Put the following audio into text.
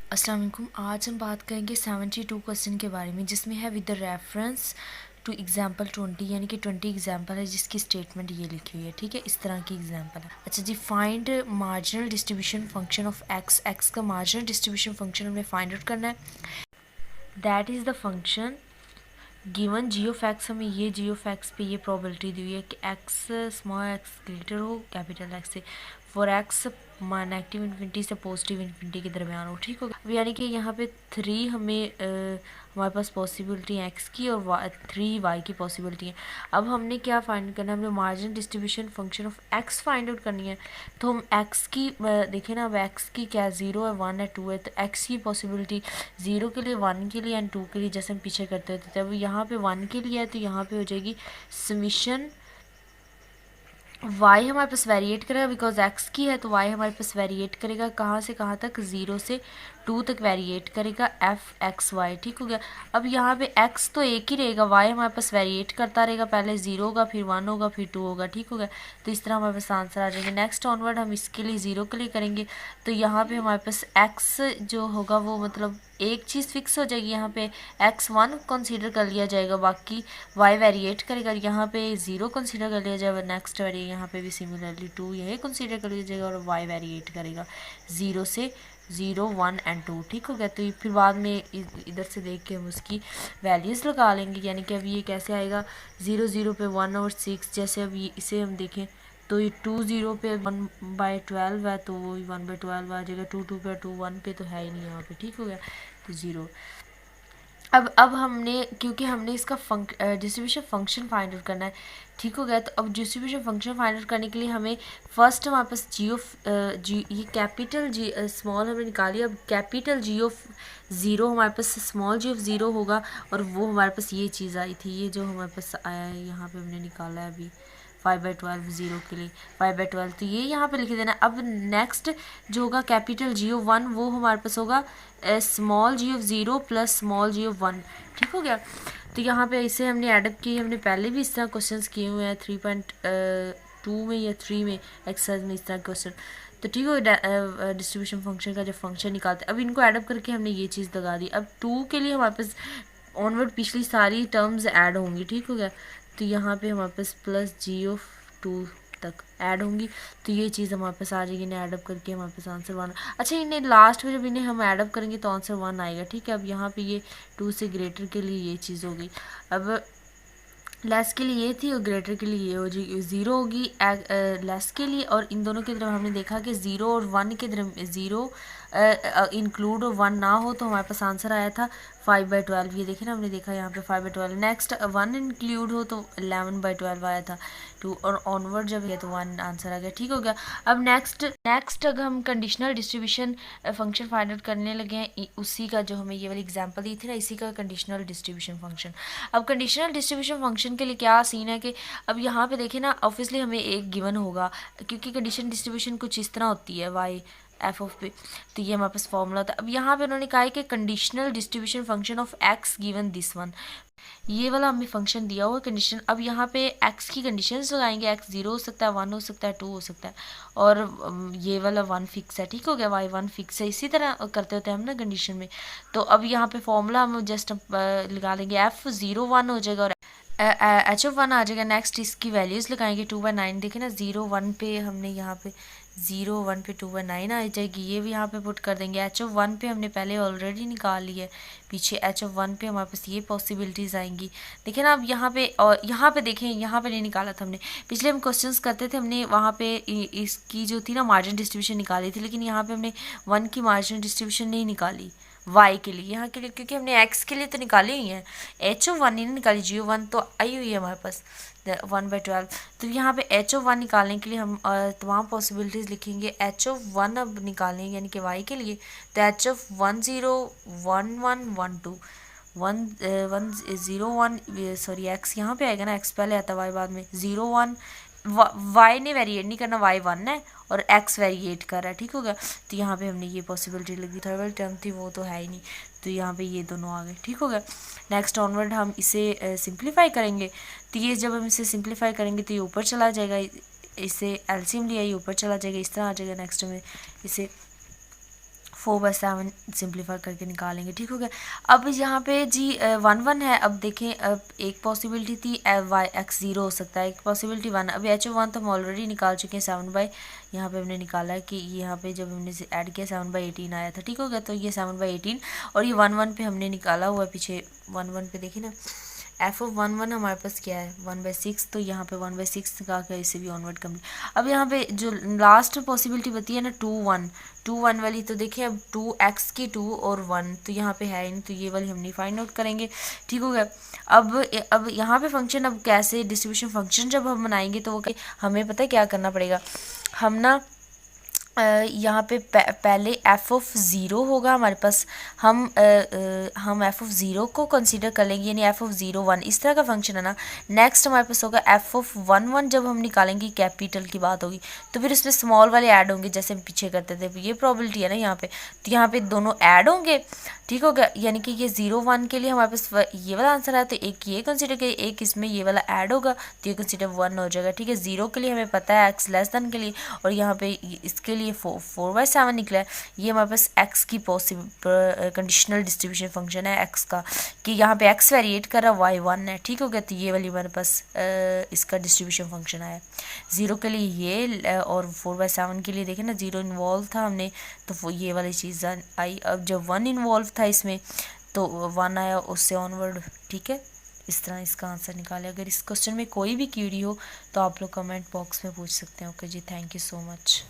अस्सलाम वालेकुम। आज हम बात करेंगे 72 क्वेश्चन के बारे में, जिसमें है with the reference to example 20, यानी कि 20 एग्जाम्पल है जिसकी स्टेटमेंट ये लिखी हुई है। ठीक है, इस तरह की एग्जाम्पल है। अच्छा जी, find marginal distribution function of X. X का मार्जिनल डिस्ट्रीब्यूशन फंक्शन हमें फाइंड आउट करना है। That is the function given g of X. हमें ये जी ऑफ एक्स पे ये प्रॉबिलिटी दी हुई है कि एक्स स्मॉल एक्स ग्रेटर हो कैपिटल एक्स से, फॉर एक्स नेगेटिव इन्फिनिटी से पॉजिटिव इन्फिनिटी के दरमियान हो। ठीक होगा, यानी कि यहाँ पे 3 हमें हमारे पास पॉसिबिलिटी है एक्स की और 3 वाई की पॉसिबिलिटी है। अब हमने क्या फाइंड करना है, हमने marginal distribution function of x find out करनी है। तो हम एक्स की देखें ना, अब एक्स की क्या 0 है, 1 है, 2 है। तो एक्स की पॉसिबिलिटी 0 के लिए, 1 के लिए एंड 2 के लिए, जैसे हम पीछे करते होते थे। अब यहाँ पे 1 के लिए है तो यहाँ पे हो जाएगी समीशन y हमारे पास वेरिएट करेगा, बिकॉज x की है तो y हमारे पास वेरिएट करेगा कहाँ से कहाँ तक, 0 से 2 तक वेरिएट करेगा एफ एक्स वाई। ठीक हो गया। अब यहाँ पे x तो एक ही रहेगा, y हमारे पास वेरिएट करता रहेगा, पहले 0 होगा, फिर 1 होगा, फिर 2 होगा। ठीक हो गया, तो इस तरह हमारे पास आंसर आ जाएंगे। नेक्स्ट ऑनवर्ड हम इसके लिए 0 के लिए करेंगे, तो यहाँ पे हमारे पास x जो होगा वो मतलब एक चीज़ फिक्स हो जाएगी। यहाँ पे x1 कंसीडर कर लिया जाएगा, बाकी y वेरिएट करेगा। यहाँ पे 0 कंसीडर कर लिया जाएगा, नेक्स्ट वेरिएट यहाँ पे भी सिमिलरली 2 यही कंसीडर कर लिया जाएगा और y वेरिएट करेगा 0 से 0, 1 एंड 2। ठीक हो गया, तो फिर बाद में इधर से देख के हम उसकी वैल्यूज़ लगा लेंगे। यानी कि अब ये कैसे आएगा, 0 0 पे 1 और 6। जैसे अब ये इसे हम देखें तो ये 2 0 पे 1/12 है, तो वो 1/12 आ जाएगा। 2 2 पे 2 1 पे तो है ही नहीं यहाँ पे। ठीक हो गया, तो 0। अब हमने, क्योंकि हमने इसका डिस्ट्रीब्यूशन फंक्शन फाइंड आउट करना है। ठीक हो गया, तो अब डिस्ट्रीब्यूशन फंक्शन फाइंड आउट करने के लिए हमें फर्स्ट हमारे पास जी ऑफ जी, ये कैपिटल जी स्मॉल हमने निकाली। अब कैपिटल जी ऑफ 0 हमारे पास स्मॉल जी ऑफ 0 होगा, और वो हमारे पास ये चीज़ आई थी, ये जो हमारे पास आया है यहाँ पे हमने निकाला है अभी 5/12 0 के लिए 5/12, तो ये यहाँ पे लिख देना। अब नेक्स्ट जो होगा कैपिटल जी ऑफ 1, वो हमारे पास होगा small g of 0 plus small g of 1। ठीक हो गया, तो यहाँ पे इसे हमने एडअप की। हमने पहले भी इस तरह क्वेश्चंस किए हुए हैं 3.2 में या 3 में एक्सरसाइज में इस तरह क्वेश्चन। तो ठीक हो, डिस्ट्रीब्यूशन फंक्शन का जब फंक्शन निकालते हैं, अब इनको एडअप करके हमने ये चीज़ लगा दी। अब 2 के लिए हमारे पास ऑनवर्ड पिछली सारी टर्म्स ऐड होंगी। ठीक हो गया, तो यहाँ पे हमारे पास प्लस जी ऑफ 2 तक ऐड होंगी, तो ये चीज़ हमारे पास आ जाएगी। इन्हें ऐडअप करके हमारे पास आंसर 1। अच्छा, इन्हें लास्ट में जब इन्हें हम ऐडअप करेंगे तो आंसर 1 आएगा। ठीक है, अब यहाँ पे ये 2 से ग्रेटर के लिए ये चीज़ हो गई। अब लेस के लिए ये थी और ग्रेटर के लिए ये हो जाएगी, 0 होगी लेस के लिए, और इन दोनों के तरफ हमने देखा कि 0 और 1 के तरफ 0 इंक्लूड और 1 ना हो, तो हमारे पास आंसर आया था 5/12। ये देखें ना, हमने देखा यहाँ पे 5/12। नेक्स्ट 1 इंक्लूड हो तो 11/12 आया था 2, और ऑनवर्ड जब है तो 1 आंसर आ गया। ठीक हो गया। अब नेक्स्ट अगर हम conditional distribution function find out करने लगे हैं, उसी का जो हमें ये वाली एग्जांपल दी थी ना, इसी का कंडीशनल डिस्ट्रीब्यूशन फंक्शन। अब कंडीशनल डिस्ट्रीब्यूशन फंक्शन के लिए क्या सीन है कि अब यहाँ पे देखें ना, ऑब्वियसली हमें एक गिवन होगा, क्योंकि कंडीशन डिस्ट्रीब्यूशन कुछ इस तरह होती है वाई एफ ऑफ पे, तो ये हमारे पास फॉर्मूला होता है। अब यहाँ पे उन्होंने कहा है कि conditional distribution function of x given this one, ये वाला हमें फंक्शन दिया हुआ कंडीशन। अब यहाँ पे x की कंडीशंस लगाएंगे, x 0 हो सकता है, 1 हो सकता है, 2 हो सकता है, और ये वाला 1 फिक्स है। ठीक हो गया, y 1 फिक्स है। इसी तरह करते होते हैं हम ना कंडीशन में। तो अब यहाँ पे फॉर्मूला हम जस्ट लगा लेंगे, f 0 1 हो जाएगा और एच ऑफ 1 आ जाएगा। नेक्स्ट इसकी वैल्यूज़ लगाएंगे 2/9। देखें ना, 0 1 पे हमने यहाँ पे 0 1 पे 2/9 आ जाएगी, ये भी यहाँ पे पुट कर देंगे। एच ऑफ 1 पे हमने पहले ऑलरेडी निकाल ली है, पीछे एच ऑफ 1 पे हमारे पास ये पॉसिबिलिटीज़ आएंगी। देखिए ना, अब यहाँ पे और यहाँ पे देखें, यहाँ पे नहीं निकाला था हमने, पिछले हम क्वेश्चंस करते थे, हमने वहाँ पे इसकी जो थी ना मार्जिन डिस्ट्रीब्यूशन निकाली थी, लेकिन यहाँ पे हमने 1 की मार्जिन डिस्ट्रीब्यूशन नहीं निकाली y के लिए, यहाँ के लिए, क्योंकि हमने x के लिए तो निकाली हुई है, एच ऑफ 1 नहीं निकाली, जी ऑफ 1 तो आई हुई है हमारे पास 1/12। तो यहाँ पे एच ऑफ 1 निकालने के लिए हम तमाम पॉसिबिलिटीज़ लिखेंगे। एच ऑफ 1 अब निकालेंगे यानी कि y के लिए, तो एच ऑफ 1 0 1 1 1 2 1 0 1, सॉरी x यहाँ पे आएगा ना, x पहले आता है y बाद में, 0 1 y ने वेरिएट नहीं करना, y 1 है और x वेरिएट कर रहा है। ठीक हो गया, तो यहाँ पे हमने ये पॉसिबिलिटी लगी, थर्ड वाली टर्म थी वो तो है ही नहीं, तो यहाँ पे ये दोनों आ गए। ठीक हो गया, नेक्स्ट ऑनवर्ड हम इसे सिंप्लीफाई करेंगे। तो ये जब हम इसे सिंप्लीफाई करेंगे तो ये ऊपर चला जाएगा, इसे एलसीएम लिया, ये ऊपर चला जाएगा, इस तरह आ जाएगा। नेक्स्ट में इसे 4/7 सिंप्लीफाई करके निकालेंगे, ठीक हो गया। अब यहाँ पे जी 1 है। अब देखें, अब एक पॉसिबिलिटी थी x0 हो सकता है, एक पॉसिबिलिटी 1। अब h1 तो हम ऑलरेडी निकाल चुके हैं 7 यहाँ पे हमने निकाला है कि यहाँ पे जब हमने ऐड किया 7/18 आया था, ठीक हो गया। तो ये 7/18 और ये 1 पे हमने निकाला हुआ है पीछे 1 पे देखिए ना, एफ ऑफ 1 हमारे पास क्या है 1/6, तो यहाँ पे 1/6 निकाल कर इसे भी ऑनवर्ड कंप्लीट। अब यहाँ पे जो लास्ट पॉसिबिलिटी बती है ना 2 1 वाली, तो देखिए अब 2x की 2 और 1 तो यहाँ पे है नहीं, तो ये वाली हम नहीं फाइंड आउट करेंगे, ठीक हो गया। अब यहाँ पे फंक्शन, अब कैसे डिस्ट्रीब्यूशन फंक्शन जब हम बनाएंगे तो वो हमें पता है क्या करना पड़ेगा। हम ना यहाँ पे पहले एफ ऑफ ज़ीरो होगा हमारे पास, हम एफ ऑफ ज़ीरो को कंसीडर कर लेंगे, यानी एफ ऑफ 0 1 इस तरह का फंक्शन है ना। नेक्स्ट हमारे पास होगा एफ ऑफ 1 जब हम निकालेंगे कैपिटल की बात होगी, तो फिर उसमें स्मॉल वाले ऐड होंगे जैसे हम पीछे करते थे, ये प्रॉबिलिटी है ना यहाँ पे, तो यहाँ पे दोनों ऐड होंगे, ठीक हो गया। यानी कि ये 0 1 के लिए हमारे पास ये वाला आंसर है, तो एक ये कंसीडर करिए, एक इसमें ये वाला ऐड होगा तो ये कंसीडर 1 हो जाएगा, ठीक है। 0 के लिए हमें पता है x लेस देन के लिए, और यहाँ पे इसके लिए 4/7 निकला है। ये हमारे पास x की पॉसिबल कंडीशनल डिस्ट्रीब्यूशन फंक्शन है x का, कि यहाँ पे x वेरिएट कर रहा है, y 1 है, ठीक हो गया। तो ये वाली हमारे पास इसका डिस्ट्रीब्यूशन फंक्शन आया 0 के लिए ये, और 4/7 के लिए देखें ना 0 इन्वॉल्व था हमने, तो ये वाली चीज़ आई। अब जब 1 इन्वॉल्व था इसमें तो 1 आया उससे ऑनवर्ड, ठीक है। इस तरह इसका आंसर निकाले। अगर इस क्वेश्चन में कोई भी क्यूरी हो तो आप लोग कमेंट बॉक्स में पूछ सकते हैं। ओके जी, थैंक यू सो मच।